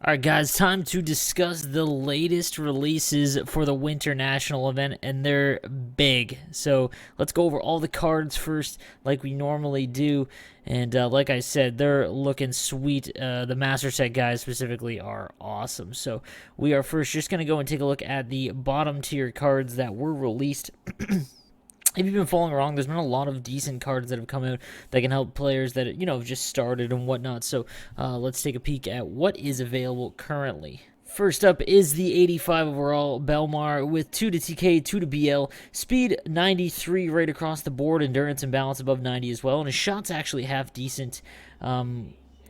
Alright guys, time to discuss the latest releases for the WinterNational event, and they're big. So let's go over all the cards first like we normally do. And like I said, they're looking sweet. The Master Set guys specifically are awesome. So we are first just going to go and take a look at the bottom tier cards that were released. If you've been following along, there's been a lot of decent cards that have come out that can help players that, have just started and whatnot. So let's take a peek at what is available currently. First up is the 85 overall Belmar with 2 to TK, 2 to BL, speed 93 right across the board, endurance and balance above 90 as well, and his shots actually half decent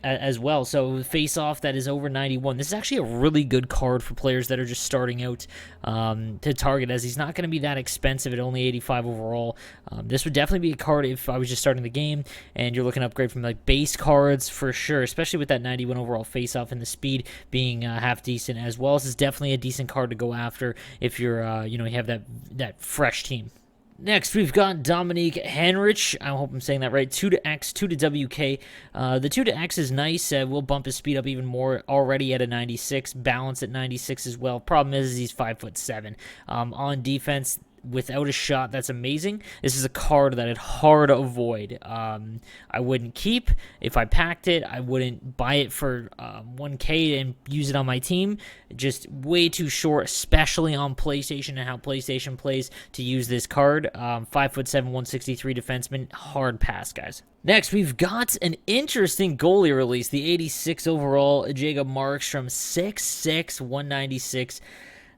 as well. So face-off, that is over 91. This is actually a really good card for players that are just starting out to target, as he's not going to be that expensive at only 85 overall. This would definitely be a card if I was just starting the game and you're looking to upgrade from like base cards for sure, especially with that 91 overall face-off and the speed being half decent as well. This is definitely a decent card to go after if you're, you have that fresh team. Next, we've got Dominique Henrich. I hope I'm saying that right. 2 to X, 2 to WK. The 2 to X is nice. We'll bump his speed up even more. Already at a 96. Balance at 96 as well. Problem is he's 5'7". On defense, without a shot, that's amazing. This is a card that I'd hard to avoid. I wouldn't keep. If I packed it, I wouldn't buy it for 1K and use it on my team. Just way too short, especially on PlayStation and how PlayStation plays to use this card. 5'7", 163 defenseman. Hard pass, guys. Next, we've got an interesting goalie release. The 86 overall Jakob Markstrom, 6'6", 196.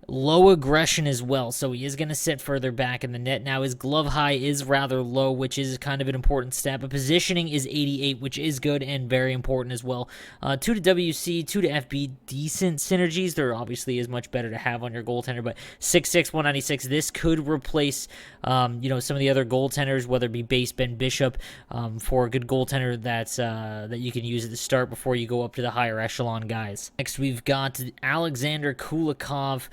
Low aggression as well, so he is going to sit further back in the net. Now, his glove high is rather low, which is kind of an important stat, but positioning is 88, which is good and very important as well. 2 to WC, 2 to FB, decent synergies. There obviously is much better to have on your goaltender, but 6'6", 196, this could replace, some of the other goaltenders, whether it be base Ben Bishop, for a good goaltender that you can use at the start before you go up to the higher echelon guys. Next, we've got Alexander Kulikov,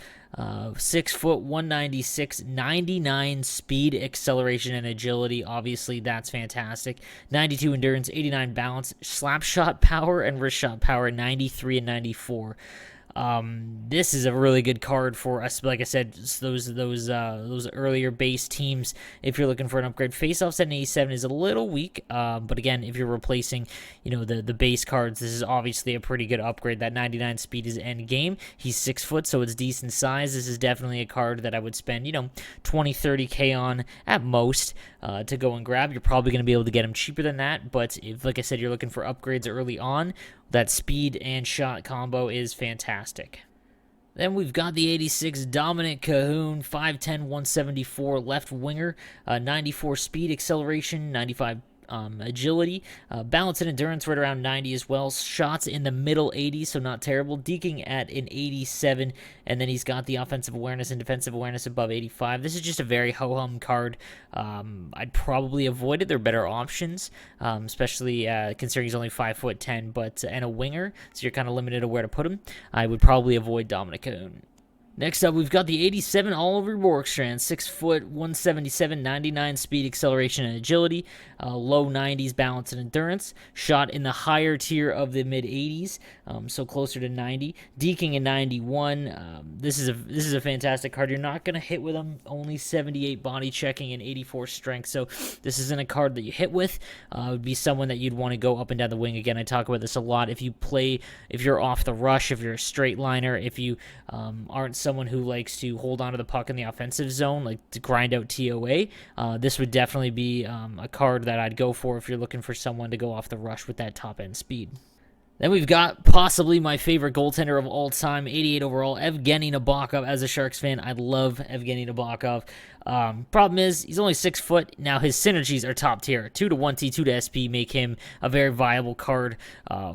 6 foot, 196, 99 speed, acceleration, and agility. Obviously, that's fantastic. 92 endurance, 89 balance, slap shot power, and wrist shot power, 93 and 94. This is a really good card for us. Like I said, those earlier base teams. If you're looking for an upgrade, face-offs at an 87 is a little weak. But again, if you're replacing, the base cards, this is obviously a pretty good upgrade. That 99 speed is end game. He's 6 foot, so it's decent size. This is definitely a card that I would spend, 20, 30K on at most to go and grab. You're probably going to be able to get him cheaper than that. But if, like I said, you're looking for upgrades early on, that speed and shot combo is fantastic. Then we've got the 86 Dominic Cahoon, 5'10", 174 left winger, 94 speed, acceleration, 95 agility, balance and endurance right around 90 as well. Shots in the middle 80s, so not terrible. Deking at an 87, and then he's got the offensive awareness and defensive awareness above 85. This is just a very ho-hum card. I'd probably avoid it. There are better options, especially considering he's only 5'10", and a winger, so you're kind of limited to where to put him. I would probably avoid Dominic Cahoon. Next up, we've got the 87 Oliver Borkstrand, 6 foot, 177, 99 speed, acceleration, and agility, low 90s balance and endurance, shot in the higher tier of the mid 80s, so closer to 90, deking in 91. This is a fantastic card. You're not going to hit with him, only 78 body checking and 84 strength, so this isn't a card that you hit with. It would be someone that you'd want to go up and down the wing. Again, I talk about this a lot. If you're off the rush, if you're a straight liner, if you aren't someone who likes to hold on to the puck in the offensive zone, like to grind out TOA, this would definitely be a card that I'd go for if you're looking for someone to go off the rush with that top-end speed. Then we've got possibly my favorite goaltender of all time, 88 overall, Evgeni Nabokov. As a Sharks fan, I love Evgeni Nabokov. Problem is, he's only 6 foot. Now, his synergies are top tier. 2 to 1T, 2 to SP make him a very viable card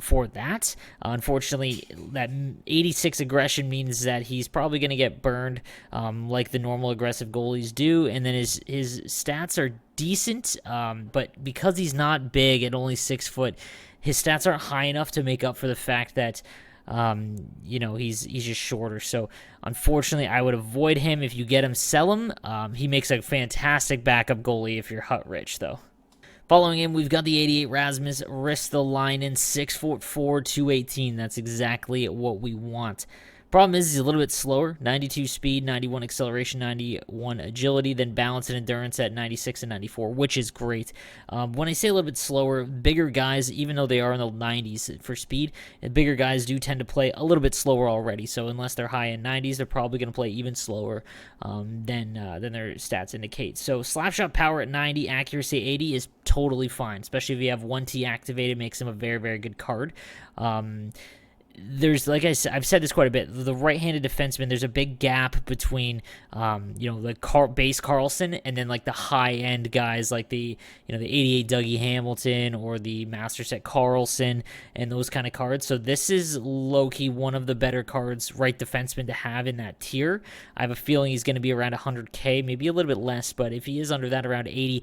for that. Unfortunately, that 86 aggression means that he's probably going to get burned like the normal aggressive goalies do. And then his stats are decent, but because he's not big at only 6 foot, his stats aren't high enough to make up for the fact that he's just shorter. So unfortunately, I would avoid him. If you get him, sell him. He makes a fantastic backup goalie if you're hut rich, though. Following him, we've got the 88 Rasmus Dahlin, 6'4", 218. That's exactly what we want. Problem is, he's a little bit slower. 92 speed, 91 acceleration, 91 agility, then balance and endurance at 96 and 94, which is great. When I say a little bit slower, bigger guys, even though they are in the 90s for speed, bigger guys do tend to play a little bit slower already. So unless they're high in 90s, they're probably going to play even slower than their stats indicate. So slapshot power at 90, accuracy 80 is totally fine, especially if you have 1T activated, makes him a very, very good card. There's, like I've said this quite a bit, the right-handed defenseman, there's a big gap between, the base Carlson and then, like, the high-end guys like the 88 Dougie Hamilton or the Master Set Carlson and those kind of cards. So this is low-key one of the better cards, right defenseman, to have in that tier. I have a feeling he's going to be around 100K, maybe a little bit less, but if he is under that, around 80,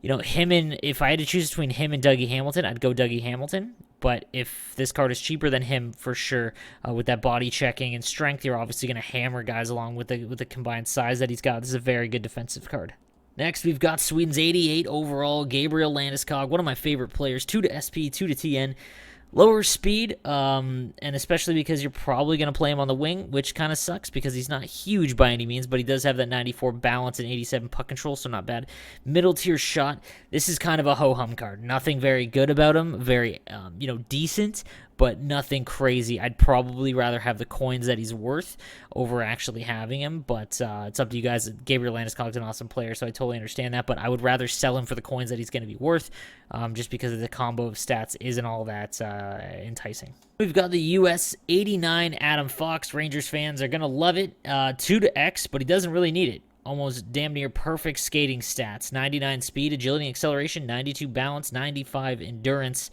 if I had to choose between him and Dougie Hamilton, I'd go Dougie Hamilton. But if this card is cheaper than him, for sure, with that body checking and strength, you're obviously going to hammer guys along with the combined size that he's got. This is a very good defensive card. Next, we've got Sweden's 88 overall, Gabriel Landeskog, one of my favorite players, 2 to SP, 2 to TN. Lower speed, and especially because you're probably going to play him on the wing, which kind of sucks because he's not huge by any means, but he does have that 94 balance and 87 puck control, so not bad. Middle tier shot. This is kind of a ho-hum card. Nothing very good about him. Very, decent, but nothing crazy. I'd probably rather have the coins that he's worth over actually having him, but it's up to you guys. Gabriel Landeskog's an awesome player, so I totally understand that, but I would rather sell him for the coins that he's going to be worth, just because of the combo of stats isn't all that enticing. We've got the US 89 Adam Fox. Rangers fans are going to love it. 2 to X, but he doesn't really need it. Almost damn near perfect skating stats. 99 speed, agility, acceleration, 92 balance, 95 endurance.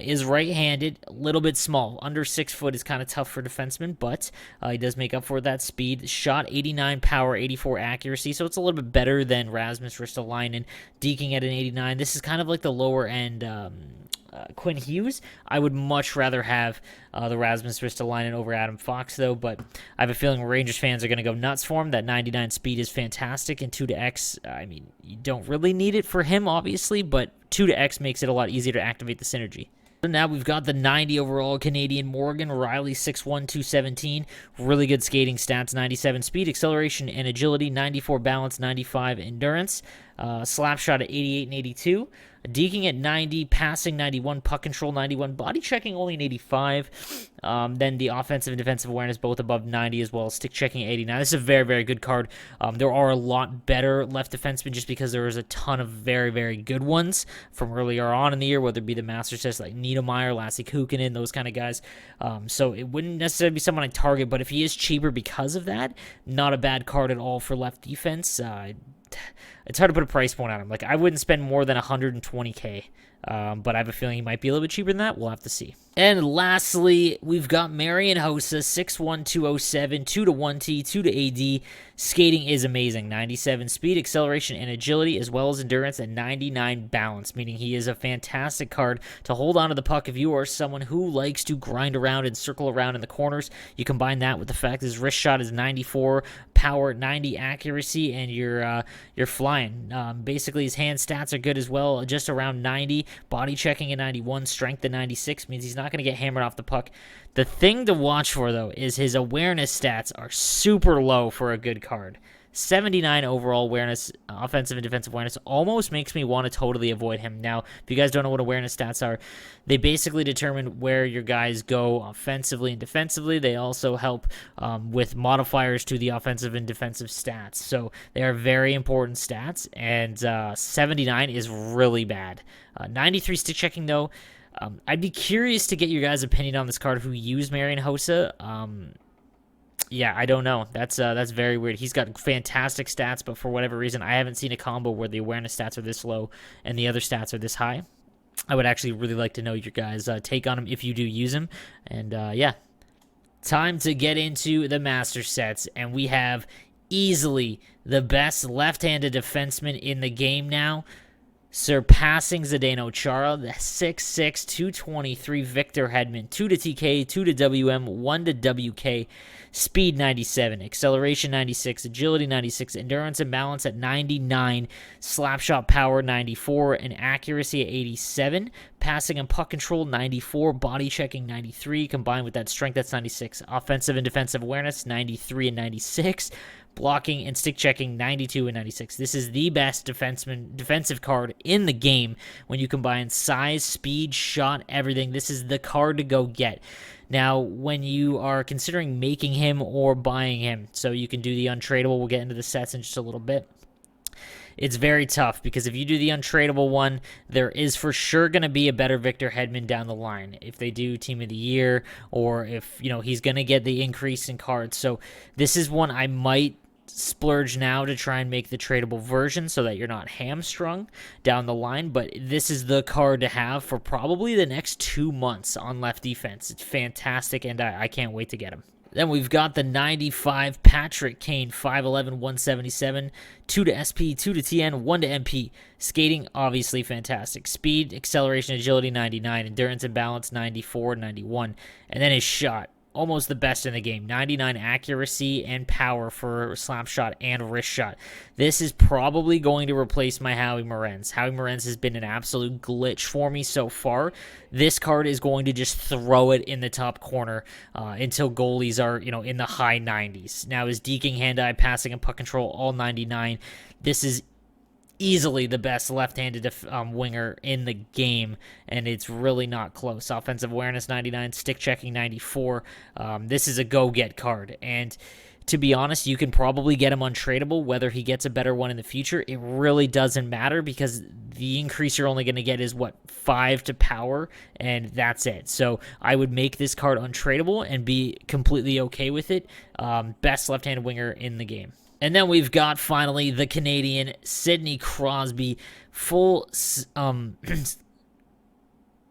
Is right-handed, a little bit small. Under 6 foot is kind of tough for defensemen, but he does make up for that speed. Shot 89 power, 84 accuracy, so it's a little bit better than Rasmus Dahlin, deking at an 89. This is kind of like the lower end Quinn Hughes. I would much rather have the Rasmus Dahlin over Adam Fox, though, but I have a feeling Rangers fans are going to go nuts for him. That 99 speed is fantastic, and 2 to X, you don't really need it for him, obviously, but 2 to X makes it a lot easier to activate the synergy. So now we've got the 90 overall Canadian Morgan Rielly, 6'1", 217. Really good skating stats, 97 speed, acceleration, and agility, 94 balance, 95 endurance. Slap shot at 88 and 82. Deking at 90, passing 91, puck control 91, body checking only an 85. Then the offensive and defensive awareness both above 90 as well as stick checking at 89. This is a very, very good card. There are a lot better left defensemen just because there is a ton of very, very good ones from earlier on in the year, whether it be the master sets like Niedermeyer, Lassie Kukkonen, those kind of guys. So it wouldn't necessarily be someone I target, but if he is cheaper because of that, not a bad card at all for left defense. It's hard to put a price point on him. Like, I wouldn't spend more than 120K, but I have a feeling he might be a little bit cheaper than that. We'll have to see. And lastly, we've got Marian Hossa, 6'1", 207, 2 to 1T, 2 to AD. Skating is amazing. 97 speed, acceleration, and agility, as well as endurance, and 99 balance, meaning he is a fantastic card to hold on to the puck if you are someone who likes to grind around and circle around in the corners. You combine that with the fact his wrist shot is 94 power, 90 accuracy, and you're flying. Basically, his hand stats are good as well, just around 90. Body checking at 91, strength at 96, means he's not going to get hammered off the puck. The thing to watch for, though, is his awareness stats are super low for a good card. 79 overall awareness, offensive and defensive awareness, almost makes me want to totally avoid him. Now, if you guys don't know what awareness stats are, they basically determine where your guys go offensively and defensively. They also help with modifiers to the offensive and defensive stats. So they are very important stats, and 79 is really bad. 93 stick checking, though. I'd be curious to get your guys' opinion on this card who used Marian Hossa. Yeah, I don't know. That's very weird. He's got fantastic stats, but for whatever reason, I haven't seen a combo where the awareness stats are this low and the other stats are this high. I would actually really like to know your guys' take on him if you do use him. And yeah, time to get into the master sets, and we have easily the best left-handed defenseman in the game now. surpassing Zdeno Chara, the 6'6", 223 Viktor Hedman, 2 to TK, 2 to WM, 1 to WK, speed 97, acceleration 96, agility 96, endurance and balance at 99, slapshot power 94, and accuracy at 87, passing and puck control 94, body checking 93, combined with that strength that's 96, offensive and defensive awareness 93 and 96, blocking and stick checking 92 and 96. This is the best defensive card in the game when you combine size, speed, shot, everything. This is the card to go get. Now, when you are considering making him or buying him, so you can do the untradeable, we'll get into the sets in just a little bit. It's very tough because if you do the untradeable one, there is for sure going to be a better Viktor Hedman down the line if they do Team of the Year, or if, he's going to get the increase in cards. So this is one I might splurge now to try and make the tradable version so that you're not hamstrung down the line, but this is the card to have for probably the next 2 months on left defense. It's fantastic, and I can't wait to get him. Then we've got the 95 Patrick Kane, 5'11", 177, 2 to SP, 2 to TN, 1 to MP. Skating, obviously fantastic. Speed, acceleration, agility, 99. Endurance and balance, 94, 91. And then his shot, almost the best in the game. 99 accuracy and power for slap shot and wrist shot. This is probably going to replace my Howie Morenz. Howie Morenz has been an absolute glitch for me so far. This card is going to just throw it in the top corner until goalies are, in the high 90s. Now, his deking, hand-eye, passing, and puck control, all 99. This is easily the best left-handed winger in the game, and it's really not close. Offensive awareness 99, stick checking 94. This is a go-get card, and to be honest, you can probably get him untradeable. Whether he gets a better one in the future, it really doesn't matter because the increase you're only going to get is 5 to power, and that's it. So I would make this card untradeable and be completely okay with it. Best left-handed winger in the game. And then we've got, finally, the Canadian Sidney Crosby, and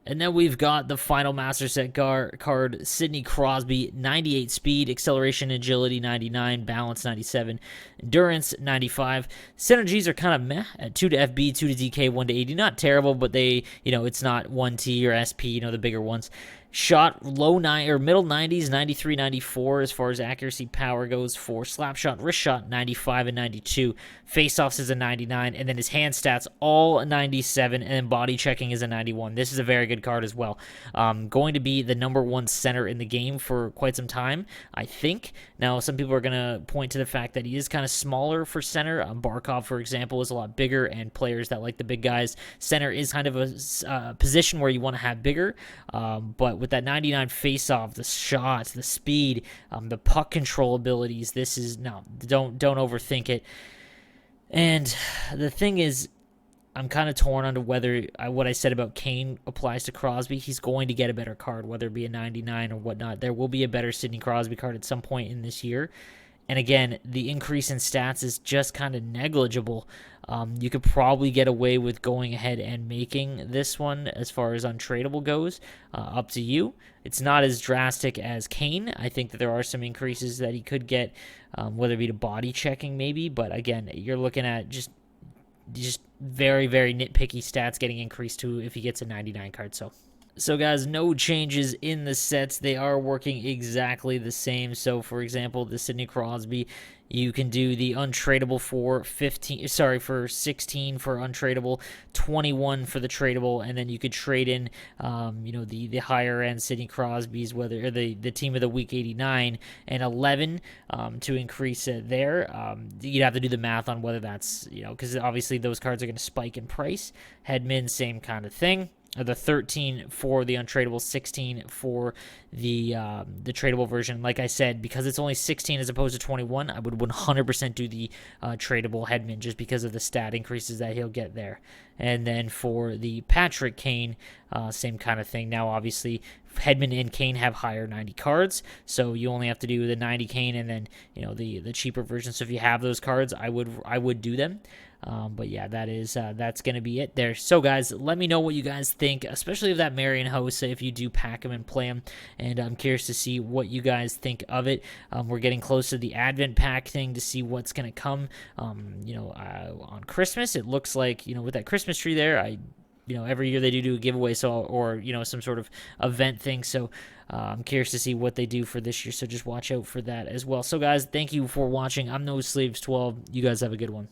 then we've got the final Master Set card, Sidney Crosby, 98 speed, acceleration, agility, 99, balance, 97, endurance, 95. Synergies are kind of meh at 2 to FB, 2 to DK, 1 to 80. Not terrible, but they, it's not 1T or SP, the bigger ones. Shot middle 90s, 93, 94 as far as accuracy power goes for slap shot, wrist shot, 95 and 92. Face-offs is a 99, and then his hand stats all a 97, and then body checking is a 91. This is a very good card as well. Going to be the #1 center in the game for quite some time, I think. Now, some people are going to point to the fact that he is kind of smaller for center. Barkov, for example, is a lot bigger, and players that like the big guys, center is kind of a position where you want to have bigger, but with that 99 face-off, the shots, the speed, the puck control abilities, this is, no, don't overthink it. And the thing is, I'm kind of torn on whether what I said about Kane applies to Crosby. He's going to get a better card, whether it be a 99 or whatnot. There will be a better Sidney Crosby card at some point in this year. And again, the increase in stats is just kind of negligible. You could probably get away with going ahead and making this one as far as untradeable goes. Up to you. It's not as drastic as Kane. I think that there are some increases that he could get, whether it be to body checking maybe. But again, you're looking at just very, very nitpicky stats getting increased to if he gets a 99 card. So guys, no changes in the sets. They are working exactly the same. So for example, the Sidney Crosby, you can do the untradeable for 16 for untradeable, 21 for the tradable, and then you could trade in the higher end Sidney Crosby's, whether the team of the week 89 and 11 to increase it there. You'd have to do the math on whether that's, because obviously those cards are going to spike in price. Hedman, same kind of thing. The 13 for the untradeable, 16 for the tradable version. Like I said, because it's only 16 as opposed to 21, I would 100% do the tradable Hedman just because of the stat increases that he'll get there. And then for the Patrick Kane, same kind of thing. Now, obviously, Hedman and Kane have higher 90 cards, so you only have to do the 90 Kane and then the cheaper version. So if you have those cards, I would do them. But yeah, that's gonna be it there. So guys, let me know what you guys think, especially of that Marian Hossa if you do pack him and play him. And I'm curious to see what you guys think of it. We're getting close to the Advent pack thing to see what's gonna come. On Christmas, it looks like with that Christmas tree there, every year they do a giveaway, or some sort of event thing. So I'm curious to see what they do for this year. So just watch out for that as well. So guys, thank you for watching. I'm No Sleeves 12. You guys have a good one.